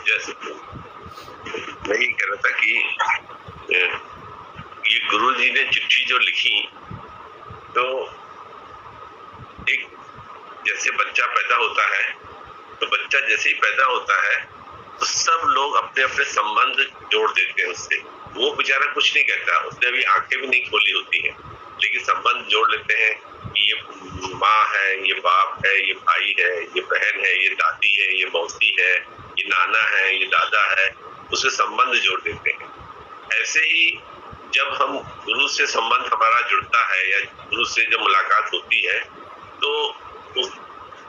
जैसे मैं ये कह रहा था कि ये गुरुजी ने चिट्ठी जो लिखी, तो एक जैसे बच्चा पैदा होता है, तो बच्चा जैसे ही पैदा होता है तो सब लोग अपने अपने संबंध जोड़ देते हैं उससे। वो बेचारा कुछ नहीं कहता, उसने अभी आंखें भी नहीं खोली होती है, लेकिन संबंध जोड़ लेते हैं कि ये माँ है, ये बाप है, ये भाई है, ये बहन है, ये दादी है, ये मौसी है, ये नाना है, ये दादा है, उससे संबंध जोड़ देते हैं। ऐसे ही जब हम गुरु से संबंध हमारा जुड़ता है या गुरु से जब मुलाकात होती है तो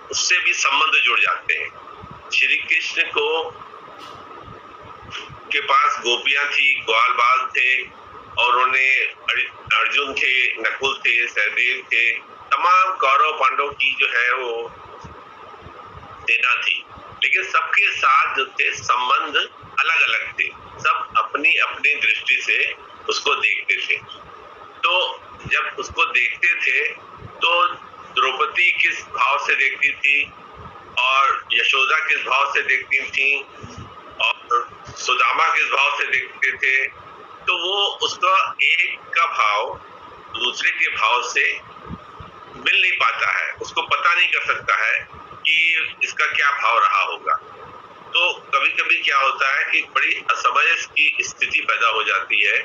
उससे भी संबंध जुड़ जाते हैं। श्री कृष्ण को के पास गोपियां थी, ग्वाल बाल थे, और उन्हें अर्जुन थे, नकुल थे, सहदेव थे, तमाम कौरव पांडव की जो है वो सेना थी, लेकिन सबके साथ जो थे संबंध अलग अलग थे। सब अपनी अपनी दृष्टि से उसको देखते थे। तो जब उसको देखते थे तो द्रौपदी किस भाव से देखती थी और यशोदा किस भाव से देखती थी और सुदामा किस भाव से देखते थे, तो वो उसका एक का भाव दूसरे के भाव से मिल नहीं पाता है, उसको पता नहीं कर सकता है कि इसका क्या भाव रहा होगा। तो कभी कभी क्या होता है कि बड़ी असमंजस की स्थिति पैदा हो जाती है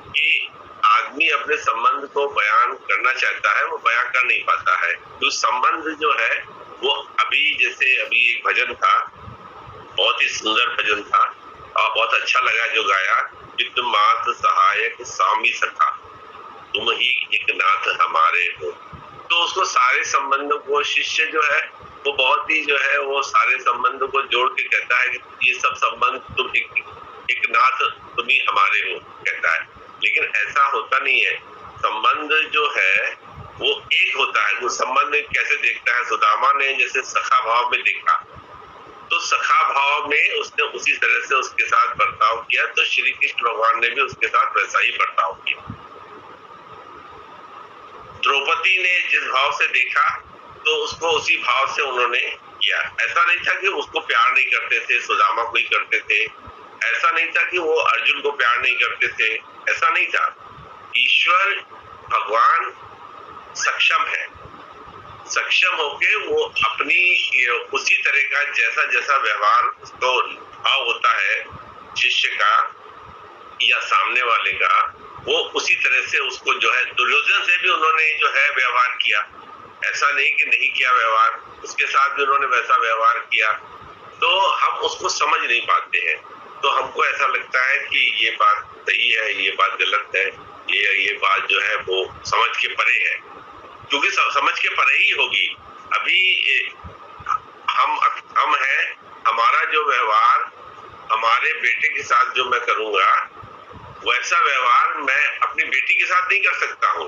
कि आदमी अपने संबंध को बयान करना चाहता है, वो बयान कर नहीं पाता है। तो संबंध जो है वो अभी एक भजन था, बहुत ही सुंदर भजन था और बहुत अच्छा लगा जो गाया, चित्त मात सहायक स्वामी सखा, तुम ही एक नाथ हमारे हो। तो उसको सारे संबंधों को शिष्य जो है वो बहुत ही जो है वो सारे संबंधों को जोड़ के कहता है कि ये सब संबंध तुम एक नाथ तुम ही हमारे हो कहता है, लेकिन ऐसा होता नहीं है। संबंध जो है वो एक होता है। वो संबंध कैसे देखता है, सुदामा ने जैसे सखा भाव में देखा, तो सखा भाव में उसने उसी तरह से उसके साथ बर्ताव किया, तो श्री कृष्ण भगवान ने भी उसके साथ वैसा ही बर्ताव किया। द्रौपदी ने जिस भाव से देखा तो उसको उसी भाव से उन्होंने किया। ऐसा नहीं था कि उसको प्यार नहीं करते थे, सुदामा को ही करते थे। ऐसा नहीं था कि वो अर्जुन को प्यार नहीं करते थे, ऐसा नहीं था। ईश्वर भगवान सक्षम है, सक्षम होके वो अपनी उसी तरह का जैसा जैसा व्यवहार उसको भाव होता है शिष्य का या सामने वाले का, वो उसी तरह से उसको जो है दुर्योधन से भी उन्होंने जो है व्यवहार किया। ऐसा नहीं कि नहीं किया व्यवहार, उसके साथ भी उन्होंने वैसा व्यवहार किया। तो हम उसको समझ नहीं पाते हैं, तो हमको ऐसा लगता है कि ये बात सही है, ये बात गलत है, ये बात जो है वो समझ के परे है, क्योंकि समझ के परे ही होगी। अभी हम हैं, हमारा जो व्यवहार हमारे बेटे के साथ जो मैं करूंगा वैसा व्यवहार मैं अपनी बेटी के साथ नहीं कर सकता हूँ,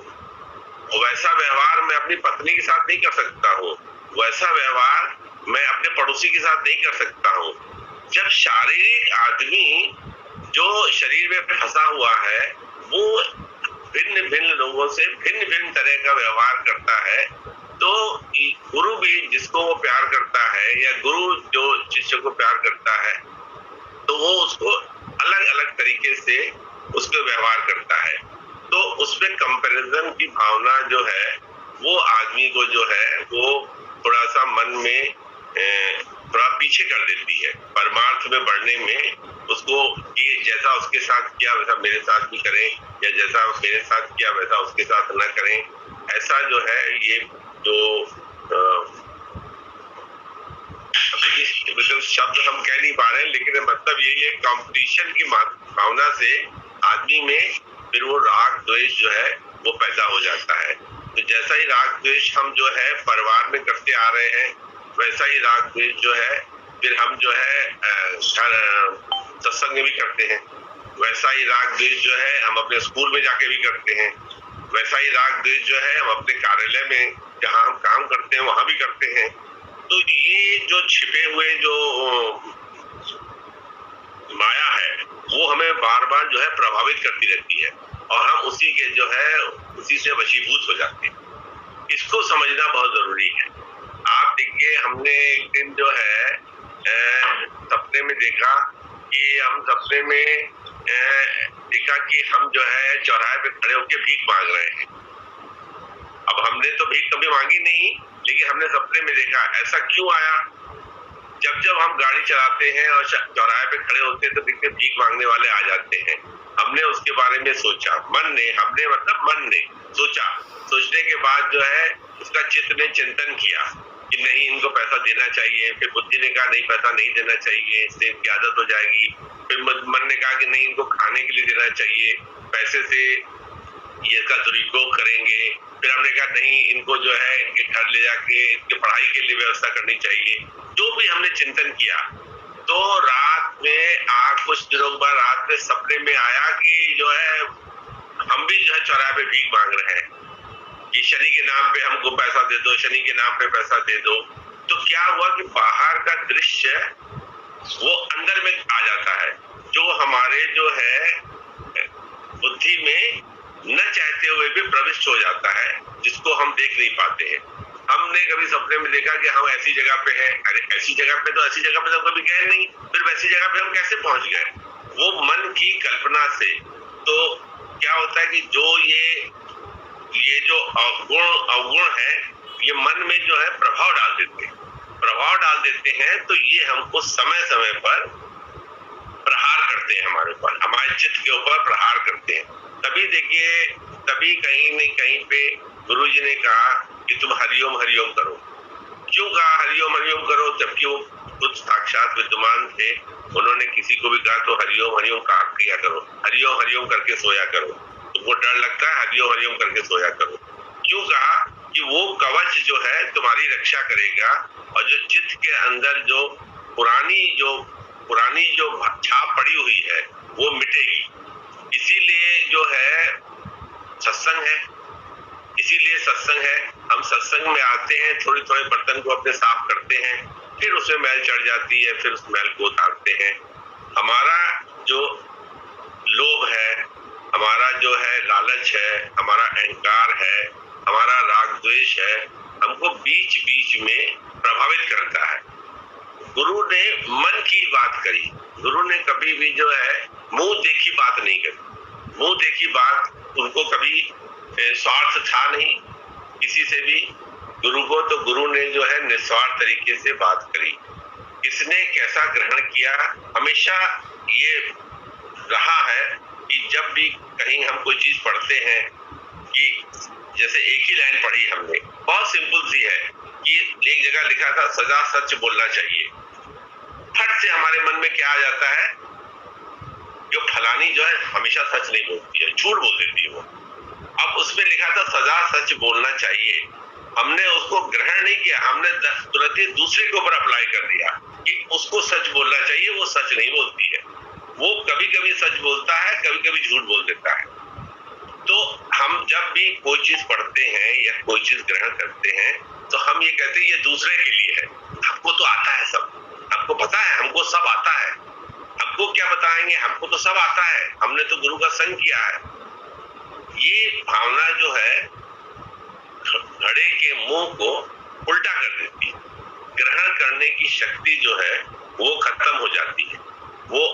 वैसा व्यवहार मैं अपनी पत्नी के साथ नहीं कर सकता हूँ, वैसा व्यवहार मैं अपने पड़ोसी के साथ नहीं कर सकता हूँ। जब शारीरिक आदमी जो शरीर में फंसा हुआ है वो भिन्न भिन्न लोगों से भिन्न भिन्न तरह का व्यवहार करता है, तो गुरु भी जिसको वो प्यार करता है या गुरु जो शिष्य को प्यार करता है तो वो उसको अलग अलग तरीके से उसको व्यवहार करता है। तो उसमें कंपैरिजन की भावना जो है वो आदमी को जो है वो थोड़ा सा मन में थोड़ा पीछे कर देती है परमार्थ में बढ़ने में। उसको कि जैसा उसके साथ किया वैसा मेरे साथ भी करें, या जैसा मेरे साथ किया वैसा उसके साथ ना करें, ऐसा जो है ये जो मतलब शब्द हम कह नहीं पा रहे हैं, लेकिन मतलब यही है, कंपटीशन की भावना से आदमी में फिर वो राग द्वेष जो है वो पैदा हो जाता है। तो जैसा ही राग द्वेष हम जो है परिवार में करते आ रहे हैं, वैसा ही राग द्वेष जो है फिर हम जो है सत्संग में भी करते हैं, वैसा ही राग द्वेष जो है हम अपने स्कूल में जाके भी करते हैं, वैसा ही राग द्वेष जो है हम अपने कार्यालय में जहाँ हम काम करते हैं वहां भी करते हैं। तो ये जो छिपे हुए जो माया है वो हमें बार बार जो है प्रभावित करती रहती है और हम उसी के जो है उसी से वशीभूत हो जाते हैं। इसको समझना बहुत जरूरी है। आप देखिए, हमने एक दिन जो है सपने सपने में देखा कि हम सपने में देखा कि हम जो है चौराहे पे खड़े होकर भीख मांग रहे हैं। अब हमने तो भीख कभी मांगी नहीं, लेकिन हमने सपने में देखा। ऐसा क्यों आया? जब जब हम गाड़ी चलाते हैं और चौराहे पे खड़े होते हैं तो देखते भीख मांगने वाले आ जाते हैं। हमने उसके बारे में सोचा, हमने मतलब मन ने सोचा। सोचने के बाद जो है उसका चित्त ने चिंतन किया कि नहीं, इनको पैसा देना चाहिए। फिर बुद्धि ने कहा नहीं, पैसा नहीं देना चाहिए, इससे इनकी आदत हो जाएगी। फिर मन ने कहा कि नहीं, इनको खाने के लिए देना चाहिए, पैसे से ये इसका दुरुपयोग करेंगे। फिर हमने कहा नहीं, इनको जो है इनके घर ले जाके इनके पढ़ाई के लिए व्यवस्था करनी चाहिए। जो भी हमने चिंतन किया, तो रात में कुछ दिनों बाद रात में सपने में आया कि जो है हम भी जो है चौराहे पे भीख मांग रहे हैं कि शनि के नाम पे हमको पैसा दे दो, शनि के नाम पे पैसा दे दो। तो क्या हुआ कि बाहर का दृश्य वो अंदर में आ जाता है, जो हमारे जो है बुद्धि में न चाहते हुए भी प्रविष्ट हो जाता है, जिसको हम देख नहीं पाते हैं। हमने कभी सपने में देखा कि हम ऐसी जगह पे हैं। अरे ऐसी जगह पे तो कभी गए नहीं, फिर वैसी जगह पे हम कैसे पहुंच गए? वो मन की कल्पना से। तो क्या होता है कि जो ये जो अवगुण है, ये मन में जो है प्रभाव डाल देते हैं। तो ये हमको समय समय पर प्रहार करते हैं, हमारे चित्त के ऊपर प्रहार करते हैं। तभी कहीं न कहीं पे गुरुजी ने कहा कि तुम हरिओम हरिओम करो। क्यों कहा हरिओम हरिओम करो? जबकि वो खुद साक्षात विद्यमान थे। उन्होंने किसी को भी कहा तो हरिओम हरिओम कहा किया करो, हरिओम हरिओम करके सोया करो। तुमको डर लगता है, हरिओम हरिओम करके सोया करो। क्यों कहा? कि वो कवच जो है तुम्हारी रक्षा करेगा, और जो चित्त के अंदर जो पुरानी जो छाप पड़ी हुई है वो मिटेगी। इसीलिए जो है सत्संग है। हम सत्संग में आते हैं, थोड़े बर्तन को अपने साफ करते हैं, फिर उसमें मैल चढ़ जाती है, फिर उस मैल को उतारते हैं। हमारा जो लोभ है, हमारा जो है लालच है, हमारा अहंकार है, हमारा राग द्वेष है, हमको बीच बीच में प्रभावित करता है। गुरु ने मन की बात करी। गुरु ने कभी भी जो है मुंह देखी बात नहीं करी। मुंह देखी बात उनको कभी स्वार्थ था नहीं किसी से भी गुरु को। तो गुरु ने जो है निस्वार्थ तरीके से बात करी। किसने कैसा ग्रहण किया, हमेशा ये रहा है कि जब भी कहीं हम कोई चीज पढ़ते हैं, कि जैसे एक ही लाइन पढ़ी हमने, बहुत सिंपल सी है कि एक जगह लिखा था सदा सच बोलना चाहिए। फट से हमारे मन में क्या आ जाता है, जो फलानी जो है हमेशा सच नहीं बोलती है, झूठ बोल देती है वो। अब उसमें लिखा था सदा सच बोलना चाहिए। हमने उसको ग्रहण नहीं किया, हमने तुरंत ही दूसरे के ऊपर अप्लाई कर दिया कि उसको सच बोलना चाहिए, वो सच नहीं बोलती है। वो कभी कभी सच बोलता है, कभी कभी झूठ बोल देता है। तो हम जब भी कोई चीज पढ़ते हैं या कोई चीज ग्रहण करते हैं, तो हम ये कहते हैं ये दूसरे के लिए है। हमको तो आता है सब, हमको पता है, हमको सब आता है। हमको क्या बताएंगे, हमको तो सब आता है, हमने तो गुरु का संग किया है। ये भावना जो है घड़े के मुंह को उल्टा कर देती है। ग्रहण करने की शक्ति जो है वो खत्म हो जाती है। वो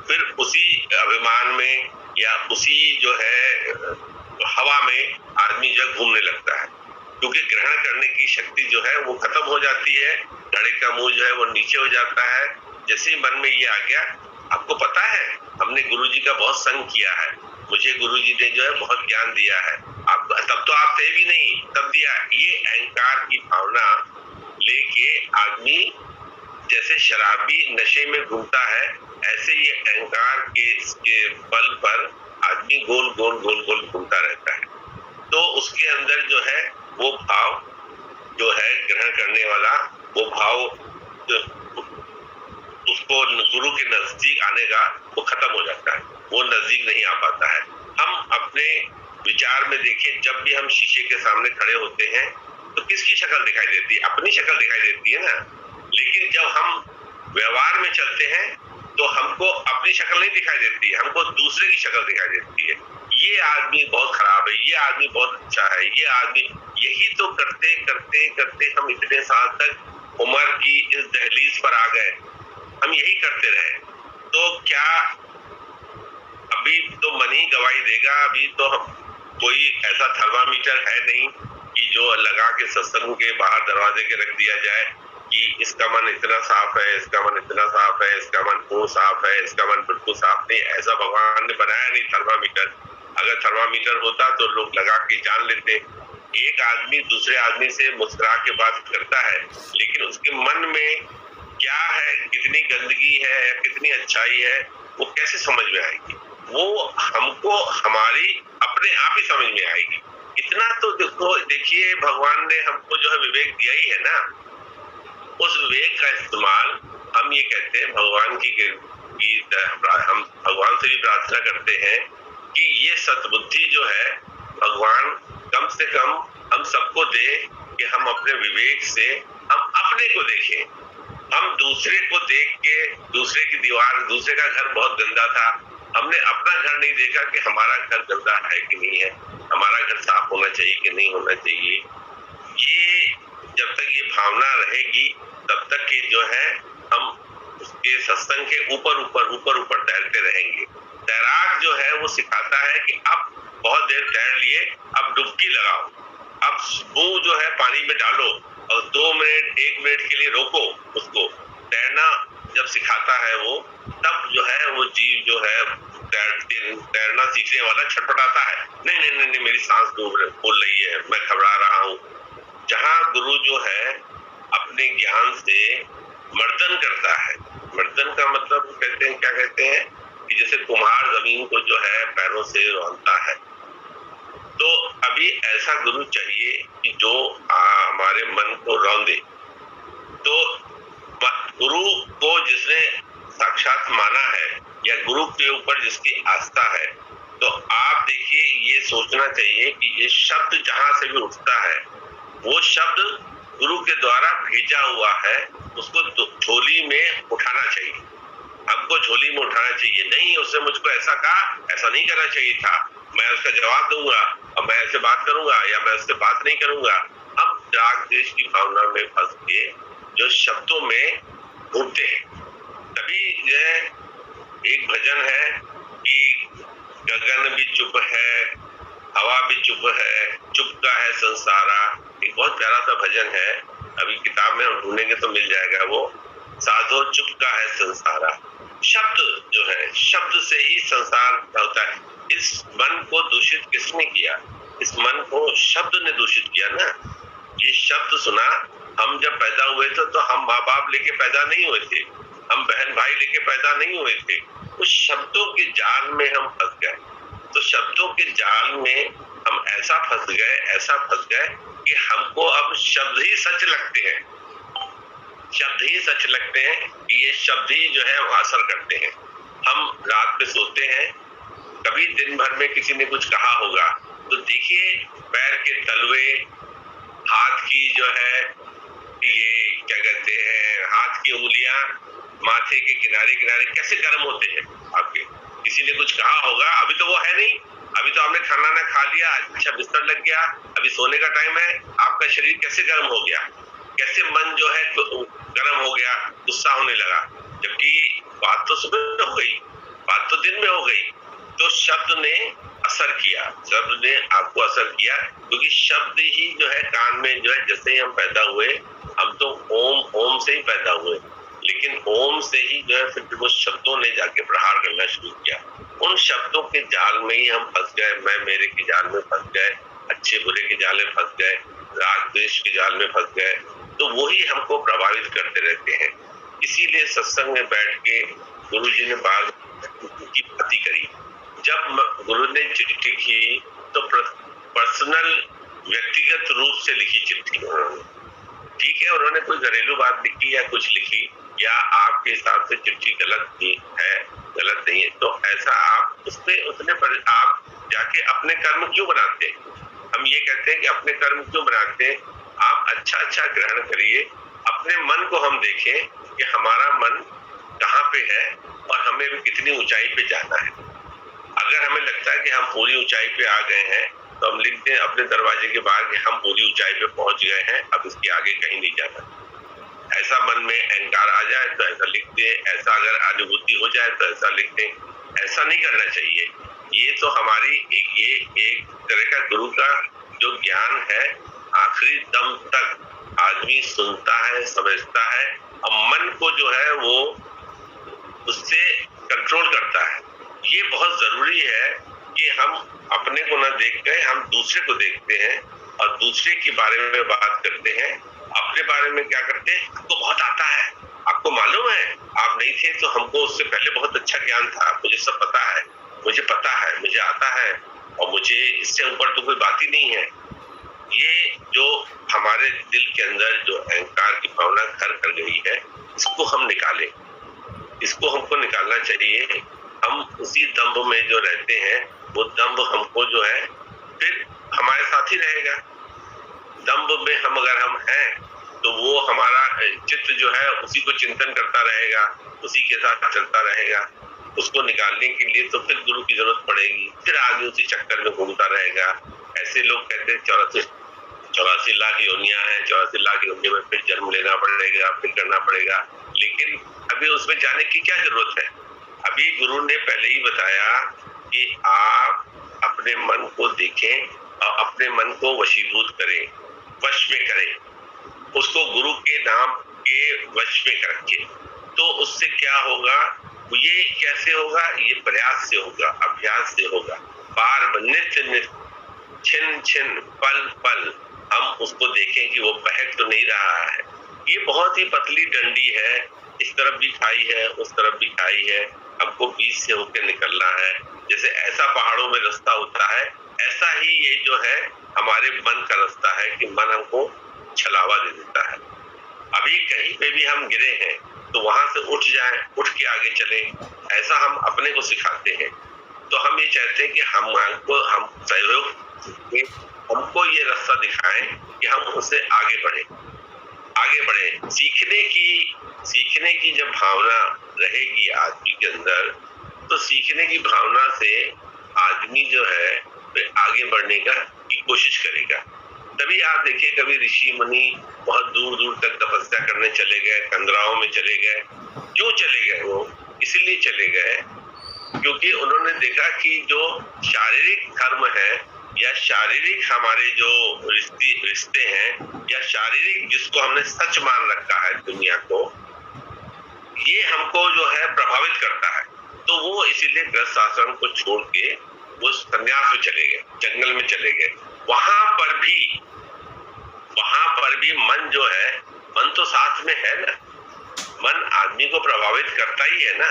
फिर उसी अभिमान में या उसी जो है हवा में आदमी जब घूमने लगता है, क्योंकि ग्रहण करने की शक्ति जो है वो खत्म हो जाती है। घड़े का मुंह जो है वो नीचे हो जाता है। जैसे ही मन में ये आ गया, आपको पता है हमने गुरुजी का बहुत संग किया है, मुझे गुरुजी ने जो है बहुत ज्ञान दिया है, आप तब तो आप थे भी नहीं, तब दिया। ये अहंकार की भावना लेके आदमी जैसे शराबी नशे में घूमता है, ऐसे ये अहंकार के बल पर आदमी गोल गोल गोल गोल घूमता रहता है। तो उसके अंदर जो है वो भाव जो है ग्रहण करने वाला, वो भाव उसको गुरु के नजदीक आने का वो खत्म हो जाता है, वो नजदीक नहीं आ पाता है। हम अपने विचार में देखें, जब भी हम शीशे के सामने खड़े होते हैं तो किसकी शक्ल दिखाई देती है? अपनी शक्ल दिखाई देती है ना। लेकिन जब हम व्यवहार में चलते हैं तो हमको अपनी शक्ल नहीं दिखाई देती है, हमको दूसरे की शक्ल दिखाई देती है। ये आदमी बहुत खराब है, ये आदमी बहुत अच्छा है, ये आदमी, यही तो करते करते करते हम इतने साल तक उम्र की इस दहलीज पर आ गए हम यही करते रहे तो क्या अभी तो मन ही गवाही देगा। अभी तो कोई ऐसा थर्मामीटर है नहीं कि जो लगा के सत्संग के बाहर दरवाजे के रख दिया जाए कि इसका मन इतना साफ है, इसका मन इतना साफ है, इसका मन पूर्ण साफ है, इसका मन बिल्कुल साफ नहीं। ऐसा भगवान ने बनाया नहीं थर्मामीटर। अगर थर्मामीटर होता तो लोग लगा के जान लेते। एक आदमी दूसरे आदमी से मुस्कुरा के बात करता है, लेकिन उसके मन में क्या है, कितनी गंदगी है या कितनी अच्छाई है, वो कैसे समझ में आएगी? वो हमको हमारी अपने आप ही समझ में आएगी। इतना तो देखिए भगवान ने हमको जो है विवेक दिया ही है ना, उस विवेक का इस्तेमाल हम ये कहते हैं भगवान हम भगवान से भी प्रार्थना करते हैं कि ये सद्बुद्धि जो है भगवान कम से कम हम सबको दे कि हम अपने विवेक से हम अपने को देखें। हम दूसरे को देख के दूसरे की दीवार, दूसरे का घर बहुत गंदा था, हमने अपना घर नहीं देखा कि हमारा घर गंदा है कि नहीं है, हमारा घर साफ होना चाहिए कि नहीं होना चाहिए। ये जब तक ये भावना रहेगी तब तक कि जो है हम उसके सत्संग के ऊपर तैरते रहेंगे। तैराक जो है वो सिखाता है कि अब बहुत देर तैर लिए, अब डुबकी लगाओ, अब वो जो है पानी में डालो और 2 मिनट 1 मिनट के लिए रोको उसको। तैरना जब सिखाता है वो, तब जो है वो जीव जो है तैरना सीखने वाला छटपटाता है, नहीं नहीं नहीं, नहीं मेरी सांस फूल रही है, मैं घबरा रहा हूँ। जहाँ गुरु जो है अपने ज्ञान से मर्दन करता है, मर्दन का मतलब कहते हैं, क्या कहते हैं कि जैसे कुम्हार जमीन को जो है पैरों से रौंदता है, तो अभी ऐसा गुरु चाहिए कि जो हमारे मन को रौंदे। तो गुरु को जिसने साक्षात माना है या गुरु के ऊपर जिसकी आस्था है, तो आप देखिए ये सोचना चाहिए कि ये शब्द जहां से भी उठता है वो शब्द गुरु के द्वारा भेजा हुआ है, उसको झोली में उठाना चाहिए। हमको झोली में उठाना चाहिए, नहीं उसने मुझको ऐसा कहा, ऐसा नहीं करना चाहिए था, मैं उसका जवाब दूंगा और मैं ऐसे बात करूंगा या मैं उससे बात नहीं करूंगा। हम राग द्वेष की भावना में फंस के जो शब्दों में घूमते हैं। तभी एक भजन है कि गगन भी चुप है, हवा भी चुप है, चुप का है संसारा। एक बहुत प्यारा सा भजन है, अभी किताब में ढूंढेंगे तो मिल जाएगा वो। साधो चुप का है संसारा। शब्द जो है, शब्द से ही संसार होता है। इस मन को दूषित किसने किया? इस मन को शब्द ने दूषित किया ना। ये शब्द सुना, हम जब पैदा हुए थे तो हम माँ बाप लेके पैदा नहीं हुए थे, हम बहन भाई लेके पैदा नहीं हुए थे, उस शब्दों के जाल में हम फंस गए। तो शब्दों के जाल में हम ऐसा फंस गए कि हमको अब शब्द ही सच लगते हैं, शब्द ही सच लगते हैं कि ये शब्द ही जो है वो असर करते हैं। हम रात में सोते हैं, कभी दिन भर में किसी ने कुछ कहा होगा तो देखिए पैर के तलवे, हाथ की जो है ये क्या कहते हैं, हाथ की उंगलियां, माथे के किनारे किनारे कैसे गर्म होते हैं आपके। किसी ने कुछ कहा होगा, अभी तो वो है नहीं, अभी तो आपने खाना ना खा लिया, अच्छा बिस्तर लग गया, अभी सोने का टाइम है, आपका शरीर कैसे गर्म हो गया, कैसे मन जो है गर्म हो गया, गुस्सा होने लगा, जबकि बात तो सुबह हो गई, बात तो दिन में हो गई। तो शब्द ने असर किया, शब्द ने आपको असर किया, क्योंकि शब्द ही जो है कान में जो है, जैसे ही हम पैदा हुए, हम तो ओम से ही पैदा हुए, लेकिन ओम से ही जो है फिर वो शब्दों ने जाके प्रहार करना शुरू किया। उन शब्दों के जाल में ही हम फंस गए, मैं मेरे के जाल में फंस गए, अच्छे बुरे के जाल में फंस गए, राग द्वेष के जाल में फंस गए। तो वही हमको प्रभावित करते रहते हैं। इसीलिए सत्संग में बैठ के गुरु जी ने बात की बाती करी। जब गुरु ने चिट्ठी की तो पर्सनल व्यक्तिगत रूप से लिखी चिट्ठी उन्होंने, ठीक है, उन्होंने कोई घरेलू बात लिखी या कुछ लिखी, या आपके हिसाब से चिट्ठी गलत है, गलत नहीं है, तो ऐसा आप उतने पर आप जाके अपने कर्म क्यों बनाते हैं? हम ये कहते हैं कि अपने कर्म क्यों बनाते हैं? आप अच्छा ग्रहण करिए, अपने मन को हम देखें कि हमारा मन कहाँ पे है और हमें भी कितनी ऊंचाई पे जाना है। अगर हमें लगता है कि हम पूरी ऊंचाई पे आ गए हैं तो हम लिख दें अपने दरवाजे के बाहर कि हम पूरी ऊंचाई पे पहुंच गए हैं, अब इसके आगे कहीं नहीं जाना। ऐसा मन में अहंकार आ जाए तो ऐसा लिख दे, ऐसा अगर अनुभूति हो जाए तो ऐसा लिख दें, ऐसा नहीं करना चाहिए। ये तो हमारी एक तरह का गुरु का जो ज्ञान है आखिरी दम तक आदमी सुनता है, समझता है और मन को जो है वो उससे कंट्रोल करता है। ये बहुत जरूरी है कि हम अपने को न देख के हम दूसरे को देखते हैं और दूसरे के बारे में बात करते हैं। अपने बारे में क्या करते हैं, आपको बहुत आता है, आपको मालूम है, आप नहीं थे तो हमको उससे पहले बहुत अच्छा ज्ञान था, मुझे सब पता है, मुझे पता है, मुझे आता है और मुझे इससे ऊपर तो कोई बात ही नहीं है। ये जो हमारे दिल के अंदर जो अहंकार की भावना घर कर गई है, इसको हम निकालें, इसको हमको निकालना चाहिए। हम उसी दंभ में जो रहते हैं वो दंभ हमको जो है फिर हमारे साथ ही रहेगा। दंभ में अगर हम हैं तो वो हमारा चित्त जो है उसी को चिंतन करता रहेगा, उसी के साथ चलता रहेगा। उसको निकालने के लिए तो फिर गुरु की जरूरत पड़ेगी, फिर आदमी उसी चक्कर में घूमता रहेगा। ऐसे लोग कहते हैं 84 लाख योनियां हैं, 84 लाख योनियों में फिर जन्म लेना पड़ेगा, फिर करना पड़ेगा। लेकिन अभी उसमें जाने की क्या जरूरत है? अभी गुरु ने पहले ही बताया कि आप अपने मन को देखें और अपने मन को वशीभूत करें, वश में करें, उसको गुरु के नाम के वश में करके। तो उससे क्या होगा, ये कैसे होगा? ये प्रयास से होगा, अभ्यास से होगा। बार नित्य नित्य, छिन छिन, पल पल हम उसको देखें कि वो बहक तो नहीं रहा है। ये बहुत ही पतली डंडी है, इस तरफ भी खाई है, उस तरफ भी खाई है, हमको बीच से होकर निकलना है। जैसे ऐसा पहाड़ों में रास्ता होता है, ऐसा ही ये जो है हमारे मन का रास्ता है कि मन हमको छलावा दे देता है। अभी कहीं पे भी हम गिरे हैं तो वहां से उठ जाएं, उठ के आगे चलें, ऐसा हम अपने को सिखाते हैं। तो हम ये चाहते हैं कि हम सहयोग, हमको ये रास्ता दिखाएं कि हम उससे आगे बढ़े। सीखने की जब भावना रहेगी आदमी के अंदर, तो सीखने की भावना से आदमी जो है आगे बढ़ने की कोशिश करेगा। तभी आप देखिए कभी ऋषि मुनि बहुत दूर दूर तक तपस्या करने चले गए, कंदराओं में चले गए। क्यों चले गए? वो इसलिए चले गए क्योंकि उन्होंने देखा कि जो शारीरिक धर्म है या शारीरिक हमारे जो रिश्ते हैं या शारीरिक जिसको हमने सच मान रखा है दुनिया को, ये हमको जो है प्रभावित करता है। तो वो इसीलिए गृहस्थ आश्रम को छोड़ के वो संन्यास में चले गए, जंगल में चले गए। वहां पर भी मन जो है, मन तो साथ में है ना, मन आदमी को प्रभावित करता ही है ना।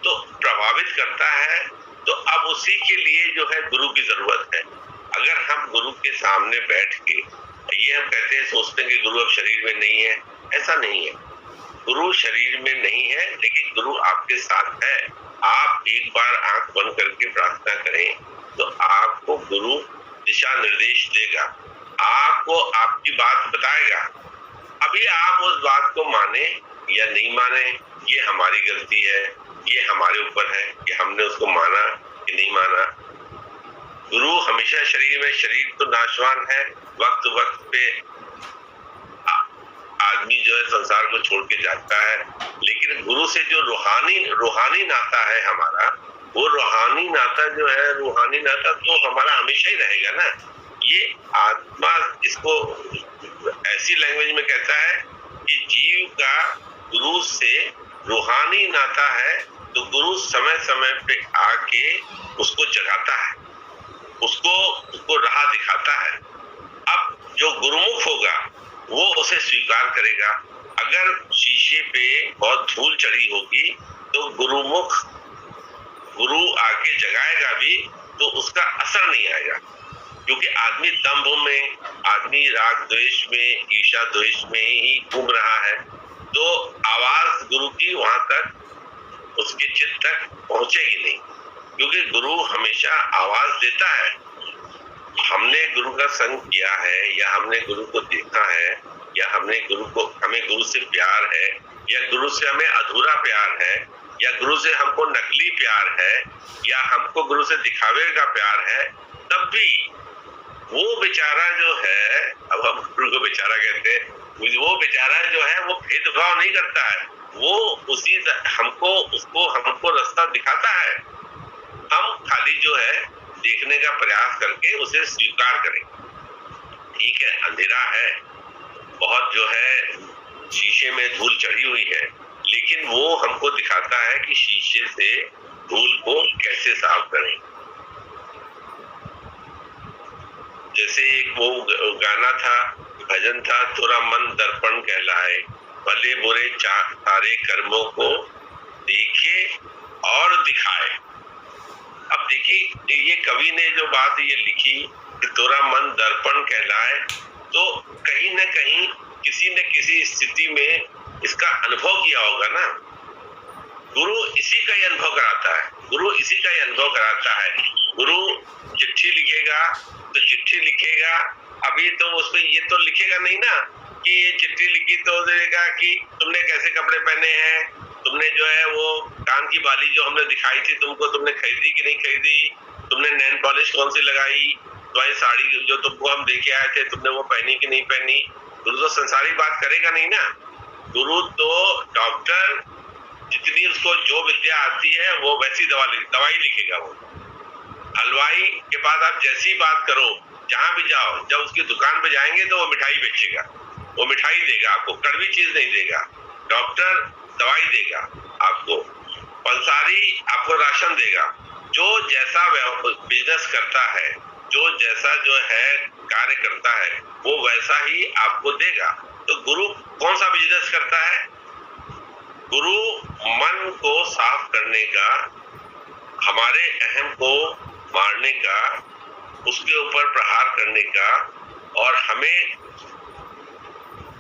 तो प्रभावित करता है तो अब उसी के लिए जो है गुरु की जरूरत है। अगर हम गुरु के सामने बैठ के, ये हम कहते हैं सोचते हैं कि गुरु अब शरीर में नहीं है, ऐसा नहीं है। गुरु शरीर में नहीं है लेकिन गुरु आपके साथ है। आप एक बार आंख बंद करके प्रार्थना करें तो आपको गुरु दिशा निर्देश देगा, आपको आपकी बात बताएगा। अभी आप उस बात को माने या नहीं माने, ये हमारी गलती है, ये हमारे ऊपर है कि हमने उसको माना कि नहीं माना। गुरु हमेशा शरीर में, शरीर तो नाशवान है, वक्त वक्त पे आदमी जो है संसार को छोड़ के जाता है। लेकिन गुरु से जो रूहानी नाता है हमारा, वो रूहानी नाता जो है, रूहानी नाता तो हमारा हमेशा ही रहेगा ना। ये आत्मा इसको ऐसी लैंग्वेज में कहता है कि जीव का गुरु से रूहानी नाता है। तो गुरु समय समय पे आके उसको जगाता है, उसको राह दिखाता है। अब जो गुरुमुख होगा वो उसे स्वीकार करेगा। अगर शीशे पे बहुत धूल चढ़ी होगी तो गुरु आके जगाएगा भी तो उसका असर नहीं आएगा, क्योंकि आदमी दंभ में, आदमी राग द्वेष में, ईर्ष्या द्वेष में ही घूम रहा है। तो आवाज गुरु की वहां तक उसके चित्त तक पहुंचेगी नहीं, क्योंकि गुरु हमेशा आवाज देता है। हमने गुरु का संग किया है या हमने गुरु को देखा है या हमें गुरु से प्यार है या गुरु से हमें अधूरा प्यार है या गुरु से हमको नकली प्यार है या हमको गुरु से दिखावे का प्यार है, तब भी वो बेचारा जो है, अब हम गुरु को बेचारा कहते हैं, वो बेचारा जो है वो भेदभाव नहीं करता है। वो उसी उसको हमको रास्ता दिखाता है। हम खाली जो है देखने का प्रयास करके उसे स्वीकार करें। ठीक है, अंधेरा है, बहुत जो है शीशे में धूल चढ़ी हुई है, लेकिन वो हमको दिखाता है कि शीशे से धूल को कैसे साफ करें। जैसे एक वो गाना था, भजन था, तोरा मन दर्पण कहलाए, भले बुरे सारे कर्मों को देखे और दिखाए। अब देखिए, ये कवि ने जो बात ये लिखी कि तोरा मन दर्पण कहलाए, तो कहीं न कहीं किसी न किसी स्थिति में इसका अनुभव किया होगा ना। गुरु इसी का ही अनुभव कराता है, गुरु इसी का ही अनुभव कराता है। गुरु चिट्ठी लिखेगा तो चिट्ठी लिखेगा, अभी तो उसमें ये तो लिखेगा नहीं ना कि ये चिट्ठी लिखी तो देगा कि तुमने कैसे कपड़े पहने हैं, तुमने जो है वो कान की बाली जो हमने दिखाई थी तुमको, तुमने खरीदी कि नहीं खरीदी, तुमने नेल पॉलिश कौन सी लगाई, तुम्हारी साड़ी जो तुमको हम देखे आए थे तुमने वो पहनी कि नहीं पहनी। गुरु तो संसारी बात करेगा नहीं ना। गुरु तो डॉक्टर जितनी उसको जो विद्या आती है वो वैसी दवाई लिखेगा। वो हलवाई के पास आप जैसी बात करो, जहां भी जाओ, जब उसकी दुकान पे जाएंगे तो वो मिठाई बेचेगा, वो मिठाई देगा आपको, कड़वी चीज नहीं देगा। डॉक्टर दवाई देगा आपको, पंसारी आपको राशन देगा। जो जैसा बिजनेस करता है, जो जैसा जो है कार्य करता है, वो वैसा ही आपको देगा। तो गुरु कौन सा बिजनेस करता है? गुरु मन को साफ करने का, हमारे अहम को मारने का, उसके ऊपर प्रहार करने का और हमें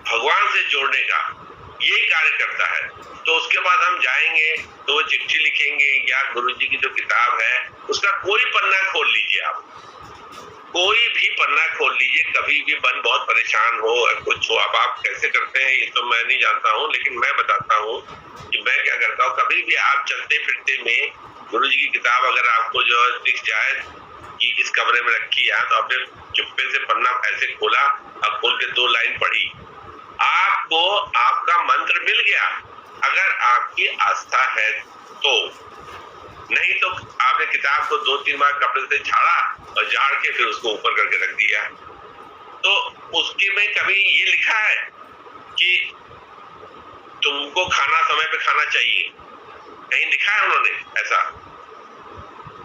भगवान से जोड़ने का, यही कार्य करता है। तो उसके बाद हम जाएंगे तो वो चिट्ठी लिखेंगे या गुरुजी की जो किताब है उसका कोई पन्ना खोल लीजिए, आप कोई भी पन्ना खोल लीजिए, कभी भी मन बहुत परेशान हो, कुछ हो, अब आप कैसे करते हैं ये तो मैं नहीं जानता हूँ, लेकिन मैं बताता हूँ कि मैं क्या करता हूँ। कभी भी आप चलते फिरते में गुरुजी की किताब अगर आपको जो दिख जाए कि इस कमरे में रखी है, तो आपने चुप्पे से पन्ना ऐसे खोला और खोल के 2 लाइन पढ़ी, आपको आपका मंत्र मिल गया, अगर आपकी आस्था है तो। नहीं तो आपने किताब को 2-3 बार कपड़े से झाड़ा और झाड़ के फिर उसको ऊपर करके रख दिया। तो उसके में कभी ये लिखा है कि तुमको खाना समय पे खाना चाहिए, कहीं लिखा है उन्होंने ऐसा?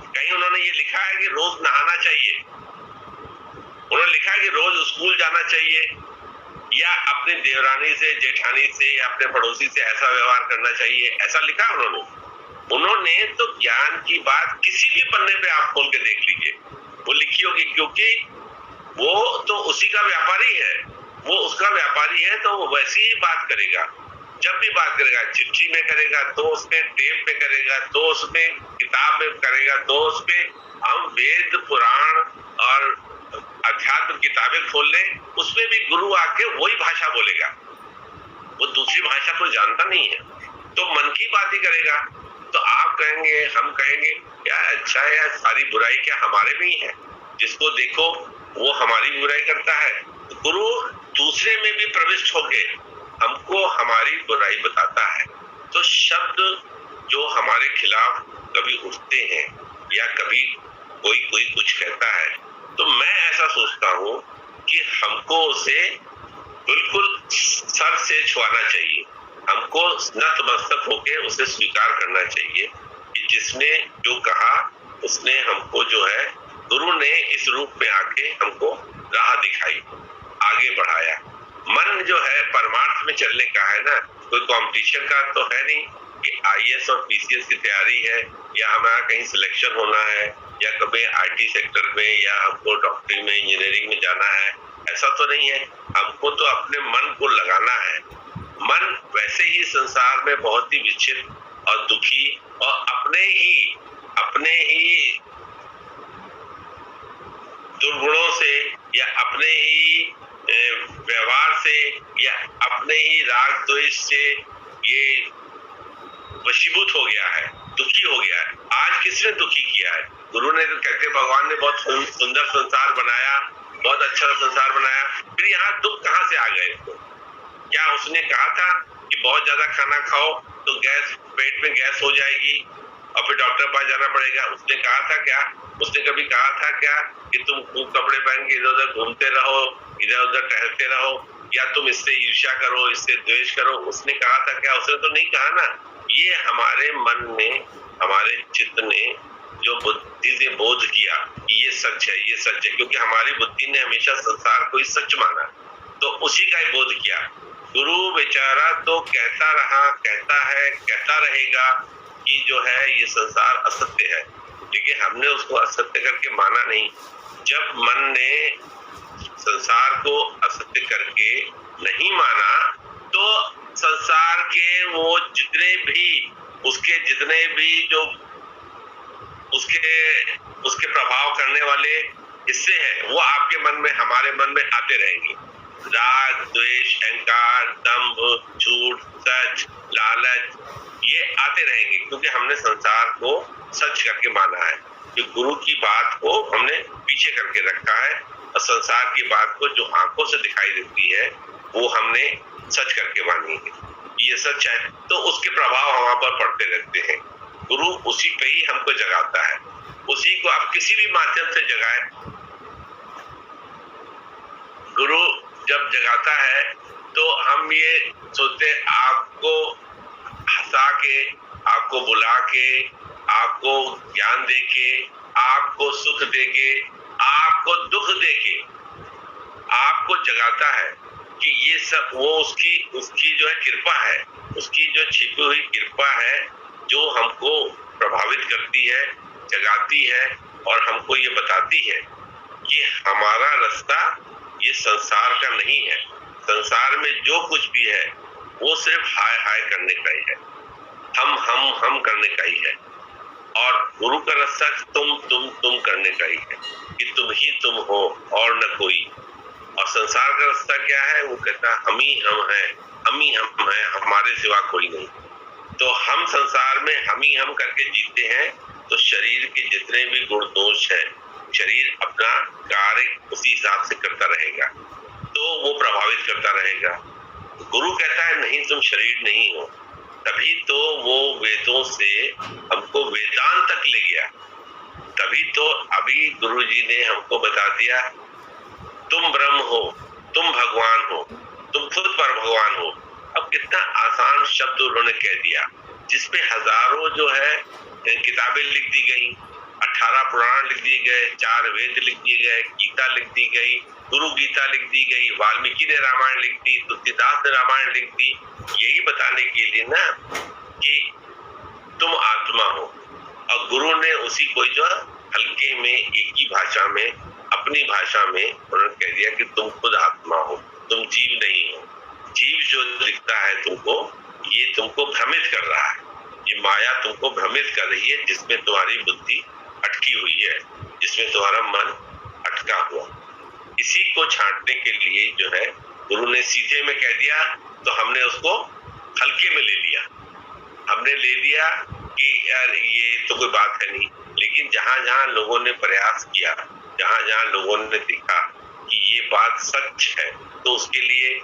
कहीं उन्होंने ये लिखा है कि रोज नहाना चाहिए? उन्होंने लिखा है कि रोज स्कूल जाना चाहिए या अपनी देवरानी से, जेठानी से या अपने पड़ोसी से ऐसा व्यवहार करना चाहिए? ऐसा लिखा उन्होंने तो ज्ञान की बात किसी भी पन्ने पे आप खोल के देख लीजिए, वो लिखी होगी, क्योंकि वो तो उसी का व्यापारी है, वो उसका व्यापारी है, तो वो वैसी ही बात करेगा। जब भी बात करेगा, चिट्ठी में करेगा तो उसमें, टेप में करेगा तो उसमें, किताब में करेगा तो उसमें। हम वेद पुराण और अध्यात्म किताबें खोल लें, उसमें भी गुरु आके वही भाषा बोलेगा, वो दूसरी भाषा कोई जानता नहीं है, तो मन की बात ही करेगा। तो आप कहेंगे, हम कहेंगे क्या अच्छा है यार, सारी बुराई क्या हमारे में ही है? जिसको देखो वो हमारी बुराई करता है। गुरु दूसरे में भी प्रविष्ट होके हमको हमारी बुराई बताता है। तो शब्द जो हमारे खिलाफ कभी उठते हैं या कभी कोई कुछ कहता है, तो मैं ऐसा सोचता हूँ कि हमको उसे बिल्कुल सर से छुआना चाहिए, हमको नतमस्तक होके उसे स्वीकार करना चाहिए कि जिसने जो कहा उसने हमको जो है, गुरु ने इस रूप में आके हमको राह दिखाई, आगे बढ़ाया। मन जो है परमार्थ में चलने का है ना, कोई कंपटीशन का तो है नहीं कि आईएएस और पीसीएस की तैयारी है या हमारा कहीं सिलेक्शन होना है या कभी आईटी सेक्टर में या हमको डॉक्टरी में, इंजीनियरिंग में जाना है, ऐसा तो नहीं है। हमको तो अपने मन को लगाना है। मन वैसे ही संसार में बहुत ही विक्षिप्त और दुखी और अपने ही दुर्गुणों से या अपने ही व्यवहार से या अपने ही राग द्वेष से ये वशीभूत हो गया है, दुखी हो गया है। आज किसने दुखी किया है? गुरु ने तो कहते, भगवान ने बहुत सुंदर संसार बनाया, बहुत अच्छा संसार बनाया, फिर यहाँ दुख कहाँ से आ गए? क्या उसने कहा था कि बहुत ज्यादा खाना खाओ तो गैस, पेट में गैस हो जाएगी और फिर डॉक्टर पास जाना पड़ेगा। उसने कहा था क्या, उसने कभी कहा था क्या कि तुम खूब कपड़े पहन के इधर उधर घूमते रहो, इधर उधर टहलते रहो, या तुम इससे ईर्ष्या करो, इससे द्वेष करो? उसने कहा था क्या? उसने तो नहीं कहा ना। ये हमारे मन ने, हमारे चित्त ने जो बुद्धि से बोध किया कि ये सच है, ये सच है, क्योंकि हमारी बुद्धि ने हमेशा संसार को ही सच माना, तो उसी का ही बोध किया। गुरु बेचारा तो कहता रहा, कहता है, कहता रहेगा कि जो है ये संसार असत्य है, लेकिन हमने उसको असत्य करके माना नहीं। जब मन ने संसार को असत्य करके नहीं माना तो संसार के वो जितने भी जितने भी जो उसके प्रभाव करने वाले हिस्से हैं वो आपके मन में, हमारे मन में आते रहेंगे। राग, द्वेष, अहंकार, दंभ, झूठ, सच, लालच, ये आते रहेंगे, क्योंकि हमने संसार को सच करके माना है। कि गुरु की बात को हमने पीछे करके रखा है और संसार की बात को जो आंखों से दिखाई देती है वो हमने सच करके मानी है। ये सच है तो उसके प्रभाव हमारे पर पड़ते रहते हैं। गुरु उसी पे ही हमको जगाता है, उसी को आप किसी भी माध्यम से जगाए। गुरु जब जगाता है तो हम ये सोचते हैं आपको हंसा के, आपको बुला के, आपको ज्ञान दे के, आपको सुख दे के, आपको दुख दे के आपको जगाता है कि ये सब वो उसकी जो है कृपा है, उसकी जो छिपी हुई कृपा है जो हमको प्रभावित करती है, जगाती है और हमको ये बताती है कि हमारा रास्ता ये संसार का नहीं है। संसार में जो कुछ भी है वो सिर्फ हाय हाय करने का ही है, हम करने का ही है। और गुरु का रास्ता तुम करने का ही है कि तुम ही तुम हो और न कोई। और संसार का रास्ता क्या है? वो कहता है हम ही हम हैं, हमारे सिवा कोई नहीं। तो हम संसार में हम करके जीते हैं तो शरीर के जितने भी गुण दोष है, शरीर अपना कार्य उसी हिसाब से करता रहेगा, तो वो प्रभावित करता रहेगा। गुरु कहता है नहीं, तुम शरीर नहीं हो, तभी तो वो वेदों से हमको वेदांत तक ले गया। तभी तो अभी गुरु जी ने हमको बता दिया तुम ब्रह्म हो, तुम भगवान हो, तुम खुद पर भगवान हो। अब कितना आसान शब्द उन्होंने कह दिया, जिसपे हजारों जो है किताबें लिख दी गई, 18 पुराण लिख दिए गए, 4 वेद लिख दिए गए, गीता लिख दी गई, गुरु गीता लिख दी गई, वाल्मीकि ने रामायण लिख दी, तुलसीदास ने रामायण लिख दी, यही बताने के लिए ना कि तुम आत्मा हो। और गुरु ने उसी को जो हल्के में एक ही भाषा में, अपनी भाषा में उन्होंने कह दिया कि तुम खुद आत्मा हो, तुम जीव नहीं हो। जीव जो दिखता है तुमको, ये तुमको भ्रमित कर रहा है, ये माया तुमको भ्रमित कर रही है, जिसमें तुम्हारी बुद्धि अटकी हुई है, जिसमें तुम्हारा मन अटका हुआ। इसी को छांटने के लिए जो है गुरु ने सीधे में कह दिया, तो हमने उसको हल्के में ले लिया। हमने ले लिया कि यार ये तो कोई बात है नहीं। लेकिन जहां जहां लोगों ने प्रयास किया, जहां जहां लोगों ने देखा कि ये बात सच है, तो उसके लिए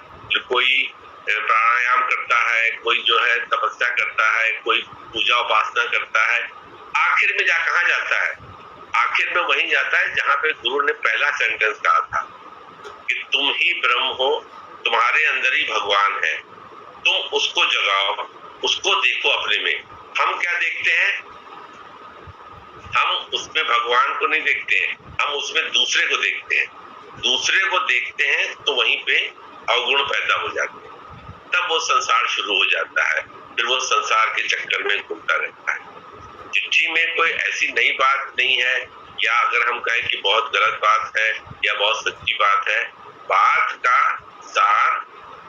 कोई प्राणायाम करता है, कोई जो है तपस्या करता है, कोई पूजा उपासना करता है, आखिर में कहाँ जाता है? आखिर में वहीं जाता है जहां पे गुरु ने पहला सेंटेंस कहा था कि तुम ही ब्रह्म हो, तुम्हारे अंदर ही भगवान है, तुम उसको जगाओ, उसको देखो अपने में। हम क्या देखते हैं? हम उसमें भगवान को नहीं देखते हैं, हम उसमें दूसरे को देखते हैं। दूसरे को देखते हैं तो वहीं पे अवगुण पैदा हो जाते हैं, तब वो संसार शुरू हो जाता है, फिर वो संसार के चक्कर में घूमता रहता है। चिट्ठी में कोई ऐसी नई बात नहीं है, या अगर हम कहें कि बहुत गलत बात है या बहुत सच्ची बात है, बात का सार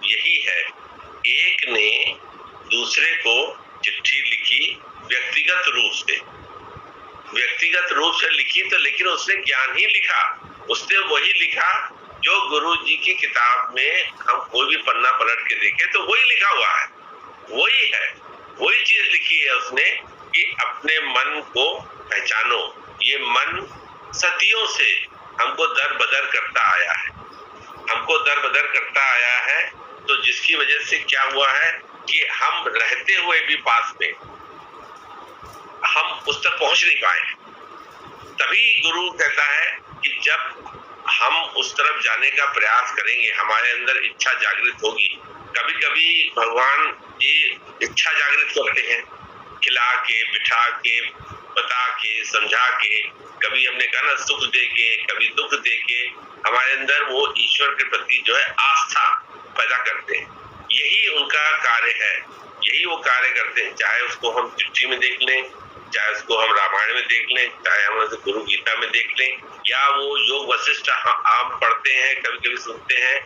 यही है। एक ने दूसरे को चिट्ठी लिखी व्यक्तिगत रूप से लिखी, तो लेकिन उसने ज्ञान ही लिखा, उसने वही लिखा जो गुरु जी की किताब में हम कोई भी पन्ना पलट के देखे तो वही लिखा हुआ है, वही है, वही चीज लिखी है उसने कि अपने मन को पहचानो। ये मन सदियों से हमको दर बदर करता आया है, तो जिसकी वजह से क्या हुआ है कि हम रहते हुए भी पास में हम उस तक पहुंच नहीं पाए। तभी गुरु कहता है कि जब हम उस तरफ जाने का प्रयास करेंगे, हमारे अंदर इच्छा जागृत होगी। कभी कभी भगवान ये इच्छा जागृत करते हैं, खिला के, बिठा के, बता के, समझा के, कभी हमने कहा ना सुख दे के, कभी दुख दे के, हमारे अंदर वो ईश्वर के प्रति जो है आस्था पैदा करते हैं। यही उनका कार्य है, यही वो कार्य करते हैं। चाहे उसको हम चिट्ठी में देख लें, चाहे उसको हम रामायण में देख लें, चाहे हम उसे गुरु गीता में देख लें, या वो योग वशिष्ठ आप पढ़ते हैं, कभी कभी सुनते हैं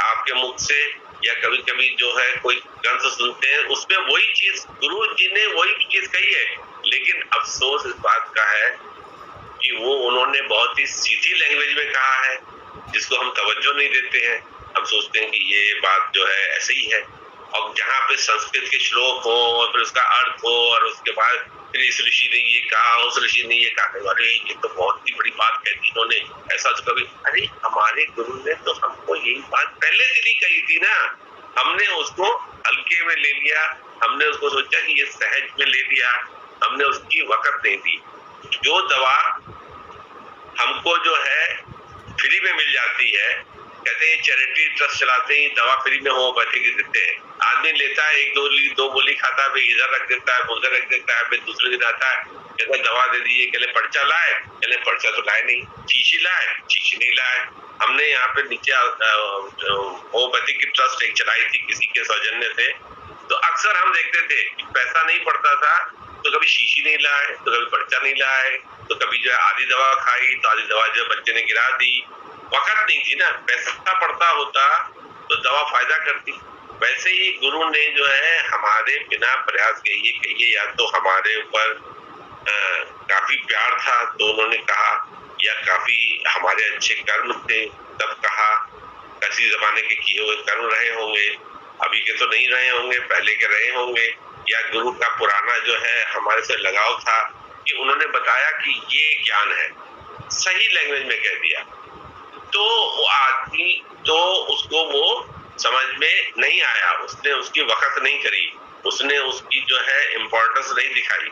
आपके मुख से, या कभी कभी जो है कोई ग्रंथ सुनते हैं, उसमें वही चीज गुरु जी ने वही चीज कही है। लेकिन अफसोस इस बात का है कि वो उन्होंने बहुत ही सीधी लैंग्वेज में कहा है, जिसको हम तवज्जो नहीं देते हैं। हम सोचते हैं कि ये बात जो है ऐसे ही है, और जहाँ पे संस्कृत के श्लोक हो और फिर उसका अर्थ हो, और उसके बाद फिर इस ऋषि ने ये कहा, उस ऋषि ने ये कहा, अरे ये तो बहुत ही बड़ी बात कह दी इन्होंने, ऐसा तो कभी, अरे हमारे गुरु ने तो हमको यही बात पहले दिन ही कही थी ना, हमने उसको हल्के में ले लिया, हमने उसको सोचा कि ये सहज में ले लिया, हमने उसकी वक़्त नहीं दी। जो दवा हमको जो है फ्री में मिल जाती है, कहते हैं चैरिटी ट्रस्ट चलाते हैं, दवा फ्री में होम्योपैथी की देते हैं। आदमी लेता है, एक दो गोली खाता है, इधर रख देता है, उधर रख देता है, फिर दूसरे दिन आता है, कहता है दवा दे दीजिए, कहले पर्चा लाए, कहले पर्चा तो लाए नहीं, शीशी लाए, शीशी नहीं लाए। हमने यहाँ पे नीचे होम्योपैथी की ट्रस्ट एक चलाई थी किसी के सौजन्य से, तो अक्सर हम देखते थे पैसा नहीं पड़ता था, तो कभी शीशी नहीं लाए, तो कभी पर्चा नहीं लाए, तो कभी जो है आधी दवा खाई, तो आधी दवा जो बच्चे ने गिरा दी। वक़्त नहीं थी ना, पैसा पड़ता होता तो दवा फायदा करती। वैसे ही गुरु ने जो है हमारे बिना प्रयास के ये कहिए, या तो हमारे ऊपर काफी प्यार था तो उन्होंने कहा, या काफी हमारे अच्छे कर्म थे तब कहा, किसी जमाने के किए हुए कर्म रहे होंगे, अभी के तो नहीं रहे होंगे, पहले के रहे होंगे, या गुरु का पुराना जो है हमारे से लगाव था कि उन्होंने बताया कि ये ज्ञान है, सही लैंग्वेज में कह दिया, तो वो आदमी तो उसको वो समझ में नहीं आया, उसने उसकी वक़्त नहीं करी, उसने उसकी जो है इम्पोर्टेंस नहीं दिखाई।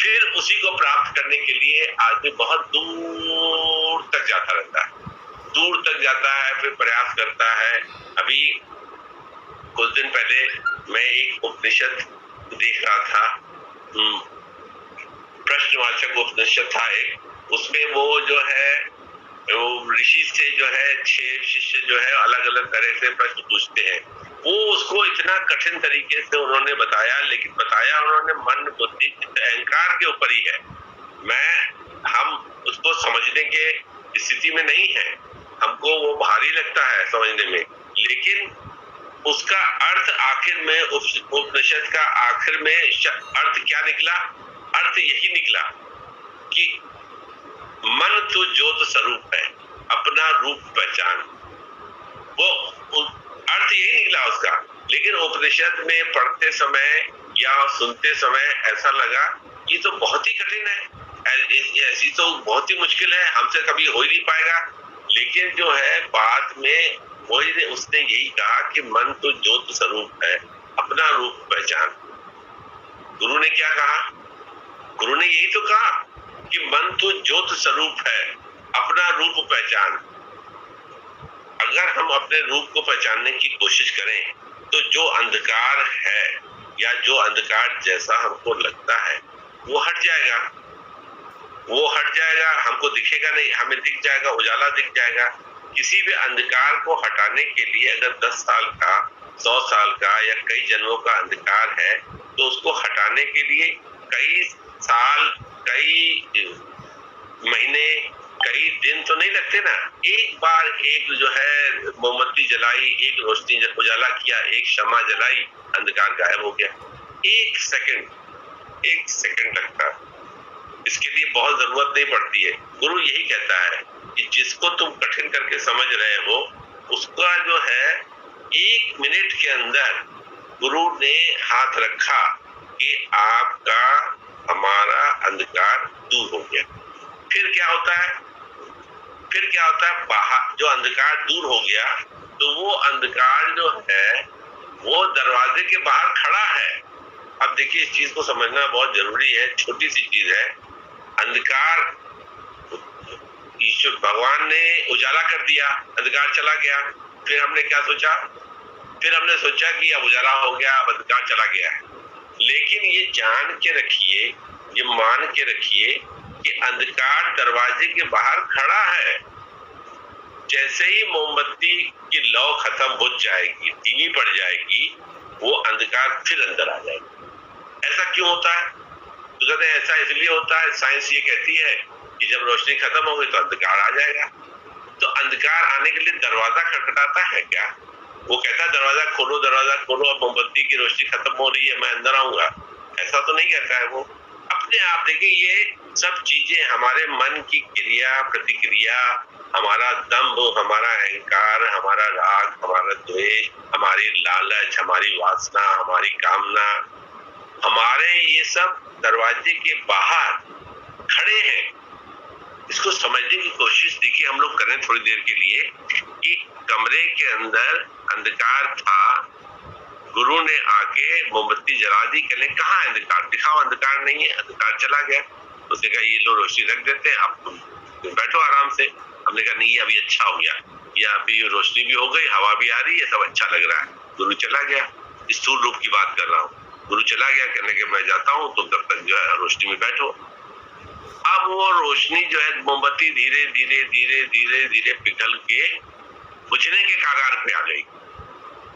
फिर उसी को प्राप्त करने के लिए आदमी बहुत दूर तक जाता रहता है, दूर तक जाता है, फिर प्रयास करता है। अभी कुछ दिन पहले मैं एक उपनिषद देख रहा था, प्रश्नवाचक उपनिषद था एक, उसमें वो जो है वो ऋषि से जो है 6 शिष्य जो है अलग अलग तरह से प्रश्न पूछते हैं। वो उसको इतना कठिन तरीके से उन्होंने बताया, लेकिन बताया उन्होंने मन, बुद्धि, अहंकार के ऊपर ही है। हम उसको समझने के स्थिति में नहीं है, हमको वो भारी लगता है समझने में, लेकिन उसका अर्थ आखिर में उपनिषद का आखिर में अर्थ क्या निकला? अर्थ यही निकला कि मन तो ज्योत स्वरूप है, अपना रूप पहचान, वो अर्थ यही निकला उसका। लेकिन उपनिषद में पढ़ते समय या सुनते समय ऐसा लगा ये तो बहुत ही कठिन है, ऐसी तो बहुत ही मुश्किल है, हमसे कभी हो ही नहीं पाएगा। लेकिन जो है बाद में वही उसने यही कहा कि मन तो ज्योत स्वरूप है, अपना रूप पहचान। गुरु ने क्या कहा? गुरु ने यही तो कहा कि मन तो ज्योत स्वरूप है, अपना रूप पहचान। अगर हम अपने रूप को पहचानने की कोशिश करें तो जो अंधकार है या जो अंधकार जैसा हमको लगता है वो हट जाएगा, वो हट जाएगा, हमको दिखेगा नहीं, हमें दिख जाएगा, उजाला दिख जाएगा। किसी भी अंधकार को हटाने के लिए अगर 10 साल का, 100 साल का या कई जन्मों का अंधकार है तो उसको हटाने के लिए कई साल, कई महीने, कई दिन तो नहीं लगते ना। एक बार एक जो है मोमबत्ती जलाई, एक रोशनी उजाला किया, एक शम्मा जलाई, अंधकार गायब हो गया। एक सेकंड लगता है, इसके लिए बहुत जरूरत नहीं पड़ती है। गुरु यही कहता है कि जिसको तुम कठिन करके समझ रहे हो उसका जो है 1 मिनट के अंदर गुरु ने हाथ रखा कि आपका हमारा अंधकार दूर हो गया। फिर क्या होता है? बाहर जो अंधकार दूर हो गया तो वो अंधकार जो है वो दरवाजे के बाहर खड़ा है। अब देखिए, इस चीज को समझना बहुत जरूरी है। छोटी सी चीज है, अंधकार ईश्वर भगवान ने उजाला कर दिया, अंधकार चला गया। फिर हमने क्या सोचा? फिर हमने सोचा कि अब उजाला हो गया, अब अंधकार चला गया है। लेकिन ये जान के रखिए, ये मान के रखिए कि अंधकार दरवाजे के बाहर खड़ा है। जैसे ही मोमबत्ती की लौ खत्म हो जाएगी, धीमी पड़ जाएगी, वो अंधकार फिर अंदर आ जाएगा। ऐसा क्यों होता है? तो कहते हैं ऐसा इसलिए होता है, साइंस ये कहती है कि जब रोशनी खत्म हो गई तो अंधकार आ जाएगा। तो अंधकार आने के लिए दरवाजा खटखटाता है क्या? वो कहता है दरवाजा खोलो, अब मोमबत्ती की रोशनी खत्म हो रही है, मैं अंदर आऊंगा। ऐसा तो नहीं कहता है वो। अपने आप देखिए, ये सब चीजें हमारे मन की क्रिया प्रतिक्रिया, हमारा दंभ, हमारा अहंकार, हमारा राग, हमारा द्वेष, हमारी लालच, हमारी वासना, हमारी कामना, हमारे ये सब दरवाजे के बाहर खड़े हैं। इसको समझने की कोशिश देखिए हम लोग करें थोड़ी देर के लिए कि कमरे के अंदर अंधकार था, गुरु ने आके मोमबत्ती जला दी, कहने कहाँ है अंधकार, दिखाओ अंधकार नहीं है, अंधकार चला गया। उसने कहा ये लो रोशनी रख देते हैं, आप तुम बैठो आराम से। हमने कहा नहीं, अभी अच्छा हो गया, या अभी रोशनी भी हो गई, हवा भी आ रही है, सब अच्छा लग रहा है। गुरु चला गया, स्थूल रूप की बात कर रहा हूँ। गुरु चला गया, कहने के मैं जाता हूँ, तुम तब तक जो है रोशनी में बैठो। अब वो रोशनी जो है, मोमबत्ती धीरे धीरे धीरे धीरे धीरे पिघल के बुझने के कागार पे आ गई।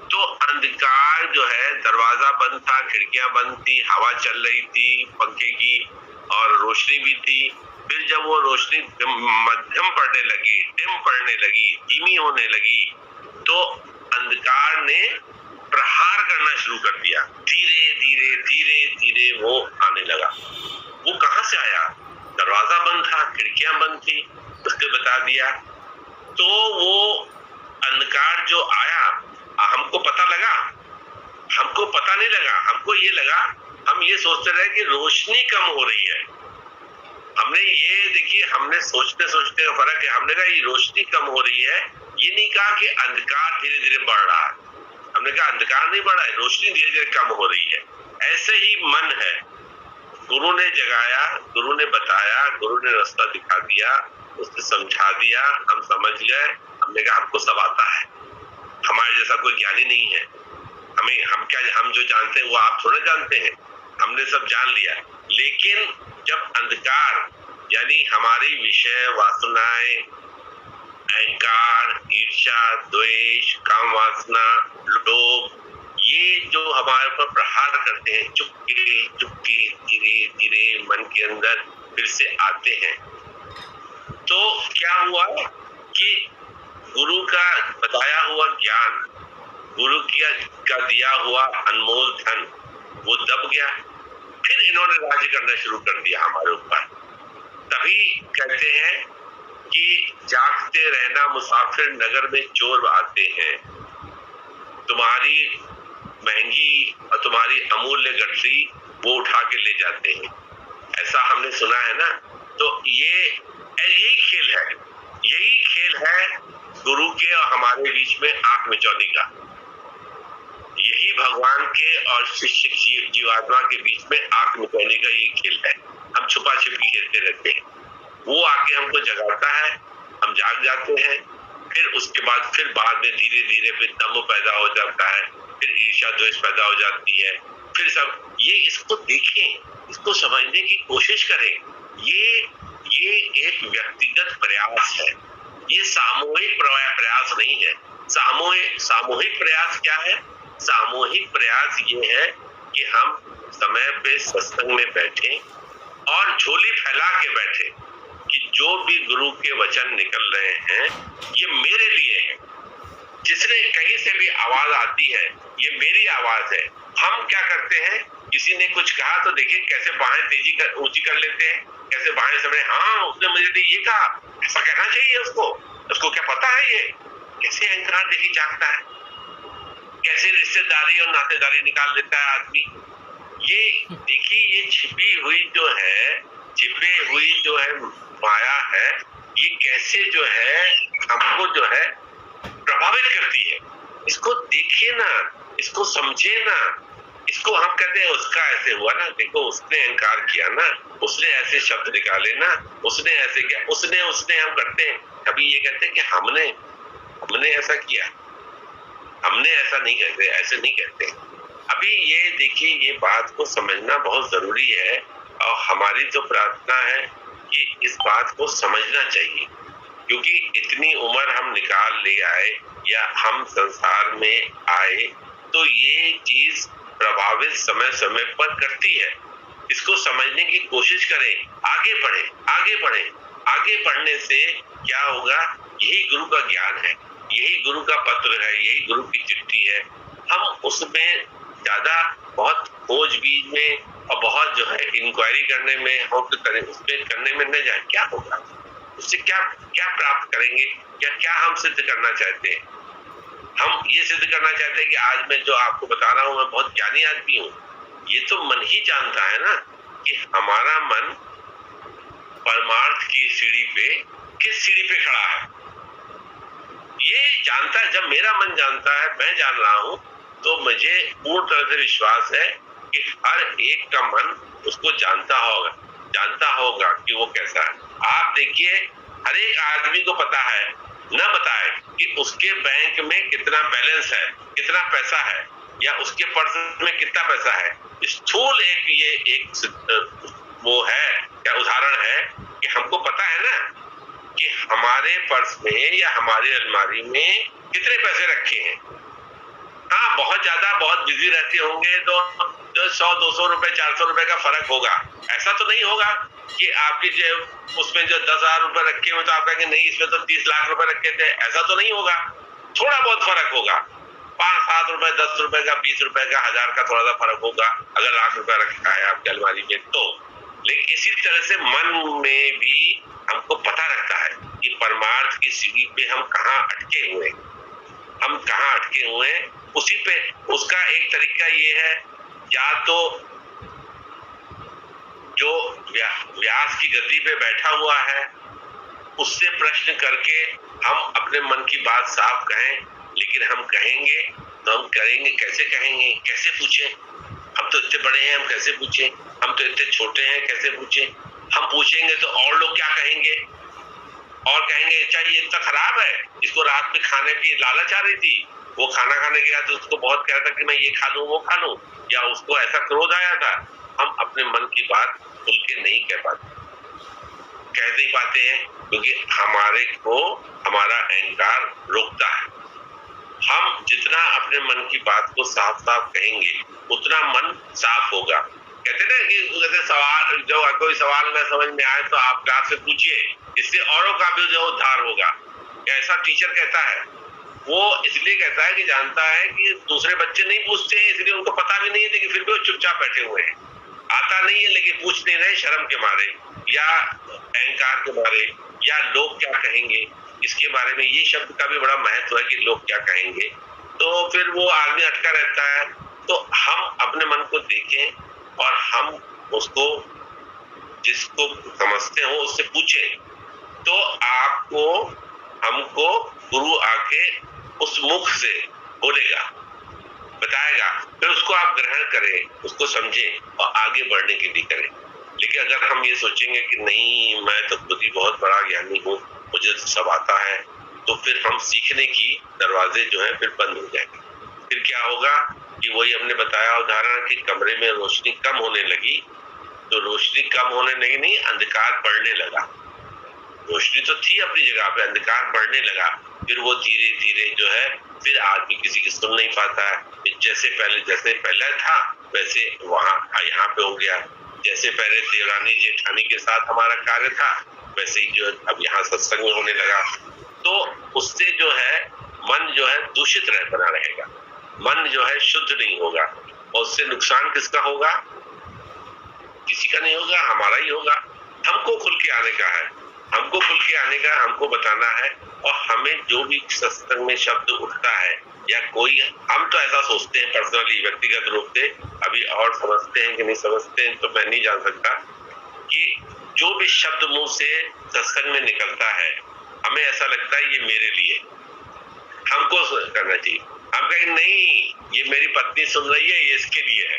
तो अंधकार जो है, दरवाजा बंद था, खिड़कियां बंद थी, हवा चल रही थी पंखे की, और रोशनी भी थी। फिर जब वो रोशनी मध्यम पड़ने लगी, डिम पड़ने लगी, धीमी होने लगी, तो अंधकार ने प्रहार करना शुरू कर दिया। धीरे धीरे धीरे धीरे वो आने लगा। वो कहाँ से आया? दरवाजा बंद था, खिड़कियां बंद थी, उसने बता दिया। तो वो अंधकार जो आया, हमको पता लगा? हमको पता नहीं लगा। हमको ये लगा, हम ये सोचते रहे कि रोशनी कम हो रही है। हमने ये देखिए, हमने सोचते सोचते का फर्क है। हमने कहा ये रोशनी कम हो रही है, ये नहीं कहा कि अंधकार धीरे धीरे बढ़ रहा है। हमने कहा अंधकार नहीं बढ़ा है, रोशनी धीरे धीरे कम हो रही है। ऐसे ही मन है, गुरु ने जगाया, गुरु ने बताया, गुरु ने रास्ता दिखा दिया, उसने समझा दिया, हम समझ गए। हमने कहा हमको सब आता है, हमारे जैसा कोई ज्ञानी नहीं है। हम जो जानते हैं वो आप थोड़े जानते हैं। हमने सब जान लिया। लेकिन जब अंधकार यानी हमारी विषय वासनाएं, अहंकार, ईर्ष्या, द्वेष, काम वासना, लोभ, ये जो हमारे ऊपर प्रहार करते हैं, चुपके चुपके धीरे धीरे मन के अंदर फिर से आते हैं, तो क्या हुआ कि गुरु का बताया हुआ ज्ञान, गुरु का दिया हुआ अनमोल धन वो दब गया। फिर इन्होंने राज्य करना शुरू कर दिया हमारे ऊपर। तभी कहते हैं कि जागते रहना मुसाफिर, नगर में चोर आते हैं, तुम्हारी महंगी और तुम्हारी अमूल्य गठरी वो उठा के ले जाते हैं। ऐसा हमने सुना है ना। तो यही खेल है गुरु के और हमारे बीच में आंख मिचौनी का। यही भगवान के और शिष्य जीवात्मा के बीच में आंख मिचौनी का ये खेल है। हम छुपा छिपी खेलते रहते हैं, वो आके हमको जगाता है, हम जाग जाते हैं। फिर उसके बाद फिर बाद में धीरे धीरे फिर दम पैदा हो जाता है, फिर ईर्ष्या द्वेष पैदा हो जाती है, फिर सब ये इसको देखें, इसको समझने की कोशिश करें। ये एक व्यक्तिगत प्रयास है, ये सामूहिक प्रयास नहीं है। सामूहिक प्रयास क्या है? सामूहिक प्रयास ये है कि हम समय पे सत्संग में बैठे और झोली फैला के बैठे कि जो भी गुरु के वचन निकल रहे हैं ये मेरे लिए है। जिसने कहीं से भी आवाज आती है ये मेरी आवाज है। हम क्या करते हैं, किसी ने कुछ कहा तो देखिए कैसे बाहें ऊंची कर लेते हैं, कैसे बाहें समय, हाँ उसने मुझे ये कहा, ऐसा कहना चाहिए उसको क्या पता है? ये कैसे अहंकार देखिए जागता है, कैसे रिश्तेदारी और नातेदारी निकाल देता है आदमी। ये देखिए, ये छिपी हुई जो है माया है, ये कैसे जो है हमको जो है प्रभावित करती है। इसको देखिए ना, इसको समझे ना। इसको हम कहते हैं उसका ऐसे हुआ ना, देखो उसने अहंकार किया ना, उसने ऐसे शब्द निकाले ना, उसने ऐसे किया, उसने हम करते हैं। कभी ये कहते हैं कि हमने ऐसा किया, हमने ऐसा नहीं कहते, ऐसे नहीं कहते। अभी ये देखिए, ये बात को समझना बहुत जरूरी है और हमारी तो प्रार्थना है कि इस बात को समझना चाहिए, क्योंकि इतनी उम्र हम निकाल ले आए या हम संसार में आए तो ये चीज प्रभावित समय समय पर करती है। इसको समझने की कोशिश करें, आगे बढ़े, आगे बढ़े। आगे बढ़ने से क्या होगा, यही गुरु का ज्ञान है, यही गुरु का पत्र है, यही गुरु की चिट्ठी है। हम उसमें ज्यादा बहुत खोजबीन में और बहुत जो है इंक्वायरी करने में, उसमें करने में न जाए। क्या होगा उससे, क्या क्या प्राप्त करेंगे, या क्या हम सिद्ध करना चाहते हैं? हम ये सिद्ध करना चाहते हैं कि आज मैं जो आपको बता रहा हूं मैं बहुत ज्ञानी आदमी हूं। ये तो मन ही जानता है ना कि हमारा मन परमार्थ की सीढ़ी पे किस सीढ़ी पे खड़ा है। ये जानता है। जब मेरा मन जानता है, मैं जान रहा हूं, तो मुझे पूर्ण तरह से विश्वास है कि हर एक का मन उसको जानता होगा कि वो कैसा है। आप देखिए, हर एक आदमी को पता है, न बताए कि उसके बैंक में कितना बैलेंस है, कितना पैसा है, या उसके पर्स में कितना पैसा है। स्थूल एक वो है, क्या उदाहरण है कि हमको पता है ना कि हमारे पर्स में या हमारी अलमारी में कितने पैसे रखे हैं। हाँ, बहुत ज्यादा बहुत बिजी रहते होंगे तो 100-200 रुपए 400 रुपए का फर्क होगा। ऐसा तो नहीं होगा कि आपकी जेब उसमें जो 10,000 रुपए रखे हुए तो आप कहेंगे नहीं इसमें तो 30 लाख रुपए रखे थे। ऐसा तो नहीं होगा। थोड़ा बहुत फर्क होगा, 5-7 रुपए, 10 रुपए का, 20 रुपए का, 1000 का थोड़ा सा फर्क होगा अगर लाख रुपया रखा है आपकी अलमारी में तो। लेकिन इसी तरह से मन में भी हमको पता रहता है कि परमार्थ की सीढ़ी पे हम कहाँ अटके हुए हैं। उसी पे उसका एक तरीका ये है, या तो जो व्यास की गद्दी पे बैठा हुआ है उससे प्रश्न करके हम अपने मन की बात साफ कहें। लेकिन हम कहेंगे तो हम करेंगे कैसे, कहेंगे कैसे, पूछें। हम तो इतने बड़े हैं, हम कैसे पूछें? हम तो इतने छोटे हैं, कैसे पूछें? हम पूछेंगे तो और लोग क्या कहेंगे, और कहेंगे अच्छा ये इतना खराब है, इसको रात में खाने की लालच आ रही थी, वो खाना खाने गया तो उसको बहुत कह रहा था कि मैं ये खा लूं वो खा लूं, या उसको ऐसा क्रोध आया था। हम अपने मन की बात खुल के नहीं कह नहीं पाते हैं क्योंकि हमारे को हमारा अहंकार रोकता है। हम जितना अपने मन की बात को साफ साफ कहेंगे उतना मन साफ होगा। कहते ना कि जैसे सवाल, जो कोई सवाल न समझ में आए तो आप क्लास से पूछिए, इससे औरों का भी जो उद्धार होगा। ऐसा टीचर कहता है। वो इसलिए कहता है कि जानता है कि दूसरे बच्चे नहीं पूछते हैं, इसलिए उनको पता भी नहीं है, लेकिन फिर भी वो चुपचाप बैठे हुए हैं। आता नहीं है लेकिन पूछ नहीं रहे, शर्म के मारे या अहंकार के मारे, या लोग क्या कहेंगे इसके बारे में। ये शब्द का भी बड़ा महत्व है कि लोग क्या कहेंगे, तो फिर वो आदमी अटका रहता है। तो हम अपने मन को देखें और हम उसको, जिसको समझते हो उससे पूछे, तो आपको हमको गुरु आके उस मुख से बोलेगा, बताएगा, फिर उसको आप ग्रहण करें, उसको समझें और आगे बढ़ने के लिए करें। लेकिन अगर हम ये सोचेंगे कि नहीं मैं तो खुद ही बहुत बड़ा ज्ञानी हूँ, मुझे तो सब आता है, तो फिर हम सीखने की दरवाजे जो है फिर बंद हो जाएंगे। फिर क्या होगा कि वही हमने बताया उदाहरण कि कमरे में रोशनी कम होने लगी, तो रोशनी कम होने लगी नहीं, अंधकार बढ़ने लगा। रोशनी तो थी अपनी जगह पे, अंधकार बढ़ने लगा। फिर वो धीरे धीरे जो है फिर आदमी किसी की सुन नहीं पाता है। जैसे पहले था वैसे वहां यहाँ पे हो गया। जैसे पहले देवरानी जेठानी के साथ हमारा कार्य था वैसे ही जो अब यहाँ सत्संग होने लगा। तो उससे जो है मन जो है दूषित बना रहेगा, मन जो है शुद्ध नहीं होगा, और उससे नुकसान किसका होगा? किसी का नहीं होगा, हमारा ही होगा। हमको खुल के आने का है, हमको खुल के आने का, हमको बताना है। और हमें जो भी सत्संग में शब्द उठता है या कोई, हम तो ऐसा सोचते हैं पर्सनली, व्यक्तिगत रूप से, अभी और समझते हैं कि नहीं समझते हैं तो मैं नहीं जान सकता, कि जो भी शब्द मुंह से सत्संग में निकलता है हमें ऐसा लगता है ये मेरे लिए, हमको करना चाहिए। हम कहेंगे नहीं, ये मेरी पत्नी सुन रही है, ये इसके लिए है,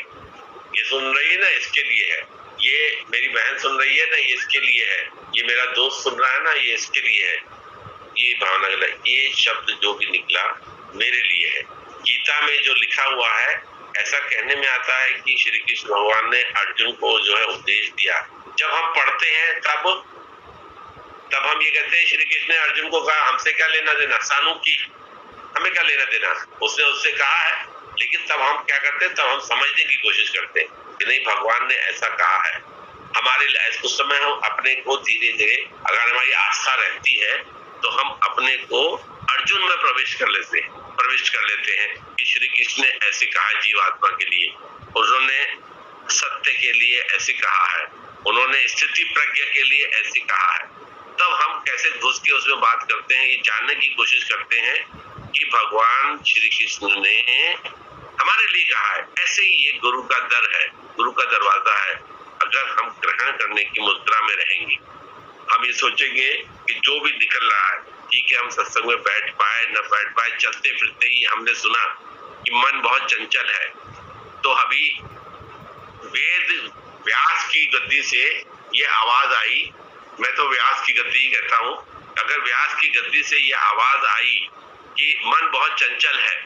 ये सुन रही है ना, इसके लिए है, ये मेरी बहन सुन रही है ना, ये इसके लिए है, ये मेरा दोस्त सुन रहा है ना, ये इसके लिए है। ये भावना गलत, ये शब्द जो भी निकला मेरे लिए है। गीता में जो लिखा हुआ है, ऐसा कहने में आता है कि श्री कृष्ण भगवान ने अर्जुन को जो है उपदेश दिया। जब हम पढ़ते हैं तब हम ये कहते हैं श्री कृष्ण ने अर्जुन को कहा, हमसे क्या लेना देना, सानू की हमें क्या लेना देना, उसने उससे कहा है। लेकिन तब हम क्या करते हैं, तब हम समझने की कोशिश करते हैं कि नहीं, भगवान ने ऐसा कहा है। हमारे उस समय हम अपने को धीरे धीरे, अगर हमारी आस्था रहती है तो हम अपने को अर्जुन में प्रविष्ट कर लेते हैं कि श्री कृष्ण ने ऐसे कहा जीवात्मा के लिए, उन्होंने सत्य के लिए ऐसे कहा है, उन्होंने स्थिति प्रज्ञा के लिए ऐसे कहा है। तब हम कैसे घुस के उसमें बात करते हैं, ये जानने की कोशिश करते हैं कि भगवान श्री कृष्ण ने हमारे लिए कहा है। ऐसे ही ये गुरु का दर है, गुरु का दरवाजा है। अगर हम ग्रहण करने की मुद्रा में रहेंगे, हम ये सोचेंगे कि जो भी निकल रहा है ठीक है, हम सत्संग में बैठ पाए न बैठ पाए, चलते फिरते ही हमने सुना कि मन बहुत चंचल है, तो अभी वेद व्यास की गद्दी से ये आवाज आई, मैं तो व्यास की गद्दी ही कहता हूँ, अगर व्यास की गद्दी से ये आवाज आई कि मन बहुत चंचल है,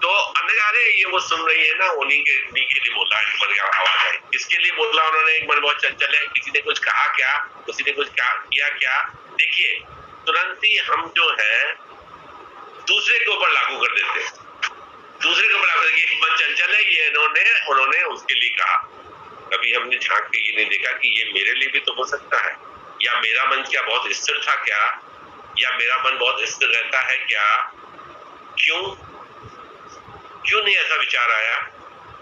तो अरे ये वो सुन रही है ना, उन्हीं के लिए बोला है, मन का आवाज है, किसके लिए बोला उन्होंने, एक मन बहुत चंचल है, किसी ने कुछ कहा क्या, किसी ने कुछ किया क्या। देखिए तुरंत ही हम जो है दूसरे के ऊपर लागू कर देते हैं, दूसरे के ऊपर लागू करके मन चंचल है, ये उन्होंने उसके लिए कहा। कभी हमने झांक के ये नहीं देखा कि ये मेरे लिए भी तो हो सकता है, या मेरा मन क्या बहुत स्थिर था क्या, या मेरा मन बहुत स्थिर रहता है क्या, क्यों नहीं ऐसा विचार आया।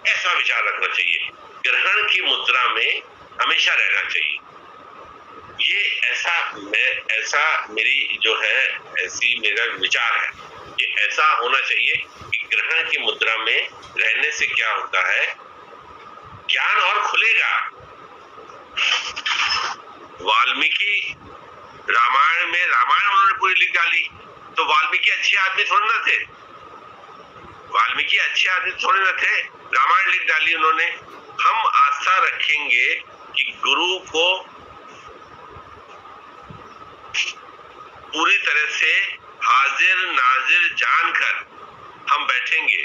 ऐसा विचार रखना चाहिए, ग्रहण की मुद्रा में हमेशा रहना चाहिए। ये ऐसा मेरी जो है, ऐसी मेरा विचार है कि ऐसा होना चाहिए कि ग्रहण की मुद्रा में रहने से क्या होता है, ज्ञान और खुलेगा। वाल्मीकि रामायण उन्होंने पूरी लिख डाली, तो वाल्मीकि अच्छे आदमी थोड़े ना थे, रामायण लिख डाली उन्होंने। हम आस्था रखेंगे कि गुरु को पूरी तरह से हाजिर नाजिर जानकर हम बैठेंगे,